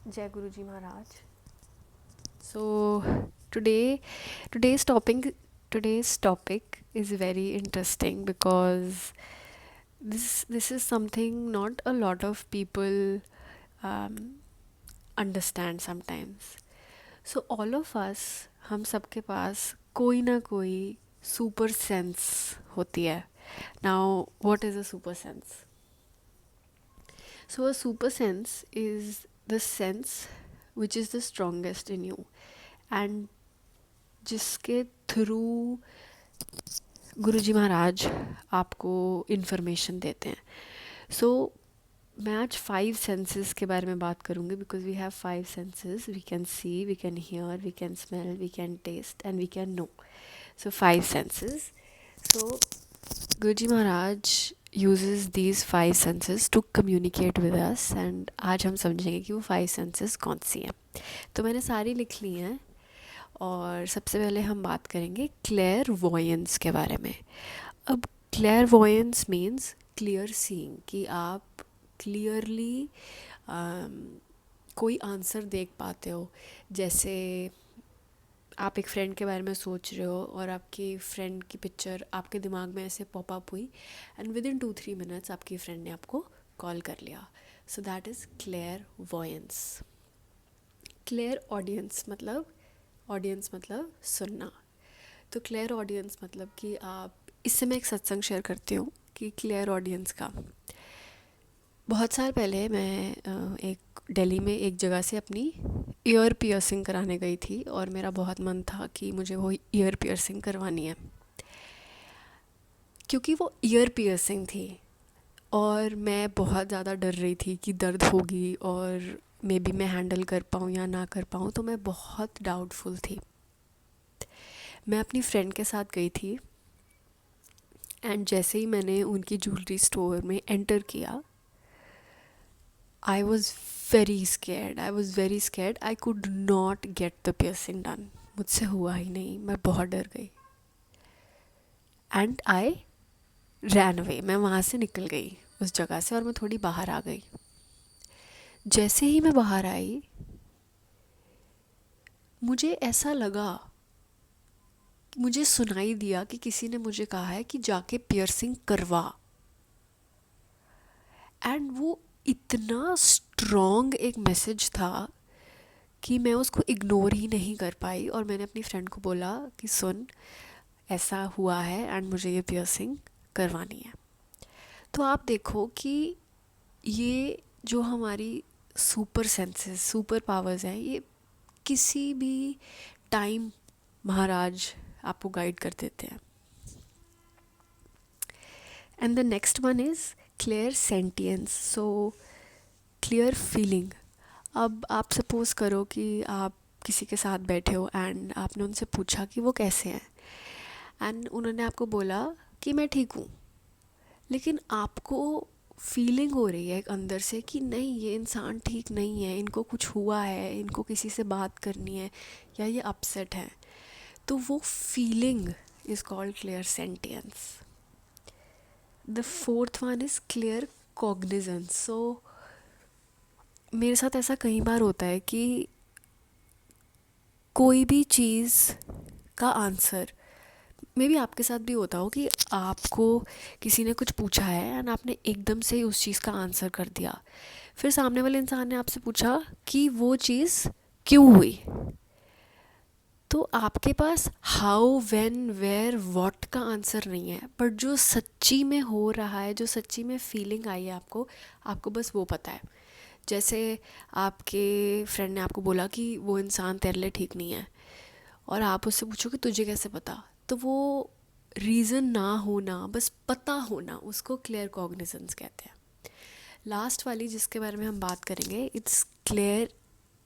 Jai Guruji Maharaj. So today, today's topic, today's topic is very interesting because this is something not a lot of people um, understand sometimes. So all of us, हम सबके पास कोई ना कोई super sense होती है. Now, what is a super sense? So a super sense is the sense which is the strongest in you and जिसके through गुरुजी महाराज आपको information देते हैं. सो मैं आज 5 सेंसेस के बारे में बात करूँगी because we have 5 senses. We can see, we can hear, we can smell, we can taste and we can know. So 5 senses. So Guruji Maharaj uses these 5 senses to communicate with us and आज हम समझेंगे कि वो 5 senses कौन सी हैं. तो मैंने सारी लिख ली हैं और सबसे पहले हम बात करेंगे क्लेयर वॉयंस के बारे में. अब clairvoyance means clear seeing, कि आप क्लियरली कोई आंसर देख पाते हो. जैसे आप एक फ्रेंड के बारे में सोच रहे हो और आपकी फ्रेंड की पिक्चर आपके दिमाग में ऐसे पॉप अप हुई एंड विद इन 2-3 मिनट्स आपकी फ्रेंड ने आपको कॉल कर लिया. So that is clear voyance. Clear audience मतलब सुनना. तो क्लियर ऑडियंस मतलब कि आप, इससे मैं एक सत्संग शेयर करती हूँ कि क्लियर ऑडियंस का. बहुत साल पहले मैं एक दिल्ली में एक जगह से अपनी ईयर पियर्सिंग कराने गई थी और मेरा बहुत मन था कि मुझे वो ईयर पियर्सिंग करवानी है. क्योंकि वो ईयर पियर्सिंग थी और मैं बहुत ज़्यादा डर रही थी कि दर्द होगी और मे बी मैं हैंडल कर पाऊँ या ना कर पाऊँ, तो मैं बहुत डाउटफुल थी. मैं अपनी फ्रेंड के साथ गई थी एंड जैसे ही मैंने उनकी ज्वेलरी स्टोर में एंटर किया, I was very scared. I could not get the piercing done. मुझसे हुआ ही नहीं. मैं बहुत डर गई एंड आई रैन अवे. मैं वहाँ से निकल गई उस जगह से और मैं थोड़ी बाहर आ गई. जैसे ही मैं बाहर आई, मुझे ऐसा लगा, मुझे सुनाई दिया कि किसी ने मुझे कहा है कि जाके पियर्सिंग करवा. एंड वो इतना स्ट्रॉन्ग एक मैसेज था कि मैं उसको इग्नोर ही नहीं कर पाई और मैंने अपनी फ्रेंड को बोला कि सुन, ऐसा हुआ है एंड मुझे ये पियर्सिंग करवानी है. तो आप देखो कि ये जो हमारी सुपर सेंसेस, सुपर पावर्स हैं, ये किसी भी टाइम महाराज आपको गाइड कर देते हैं. And the next one is clear sentience. So clear feeling. अब आप सपोज़ करो कि आप किसी के साथ बैठे हो एंड आपने उनसे पूछा कि वो कैसे हैं एंड उन्होंने आपको बोला कि मैं ठीक हूँ. लेकिन आपको फीलिंग हो रही है एक अंदर से कि नहीं, ये इंसान ठीक नहीं है, इनको कुछ हुआ है, इनको किसी से बात करनी है या ये अपसेट है. तो वो feeling is called clairsentience. The fourth one is claircognizance. So मेरे साथ ऐसा कई बार होता है कि कोई भी चीज़ का आंसर, मे बी आपके साथ भी होता हो कि आपको किसी ने कुछ पूछा है एंड आपने एकदम से ही उस चीज़ का आंसर कर दिया. फिर सामने वाले इंसान ने आपसे पूछा कि वो चीज़ क्यों हुई. तो आपके पास हाउ, व्हेन, वेयर, व्हाट का आंसर नहीं है, बट जो सच्ची में हो रहा है, जो सच्ची में फीलिंग आई है आपको, आपको बस वो पता है. जैसे आपके फ्रेंड ने आपको बोला कि वो इंसान तेरे लिए ठीक नहीं है और आप उससे पूछो कि तुझे कैसे पता. तो वो रीज़न ना होना, बस पता होना, उसको क्लियर कॉग्निजेंस कहते हैं. लास्ट वाली जिसके बारे में हम बात करेंगे, it's clear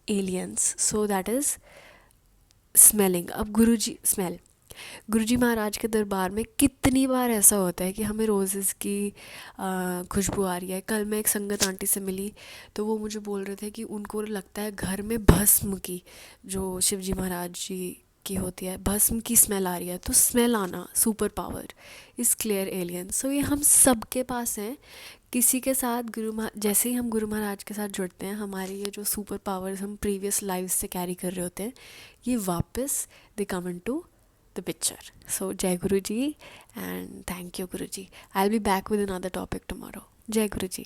aliens. So that is smelling. अब गुरुजी महाराज के दरबार में कितनी बार ऐसा होता है कि हमें रोज़ेज़ की खुशबू आ रही है. कल मैं एक संगत आंटी से मिली तो वो मुझे बोल रहे थे कि उनको लगता है घर में भस्म की, जो शिवजी महाराज जी की होती है, भस्म की स्मेल आ रही है, तो स्मेल आना super power is clairalience. So ये हम सब के पास हैं। किसी के साथ जैसे ही हम गुरु महाराज के साथ जुड़ते हैं, हमारे ये जो सुपर पावर्स हम प्रीवियस लाइफ से कैरी कर रहे होते हैं, ये वापस they come in to the picture. So जय गुरु जी and thank you guru ji. I will be back with another topic tomorrow. जय गुरु जी।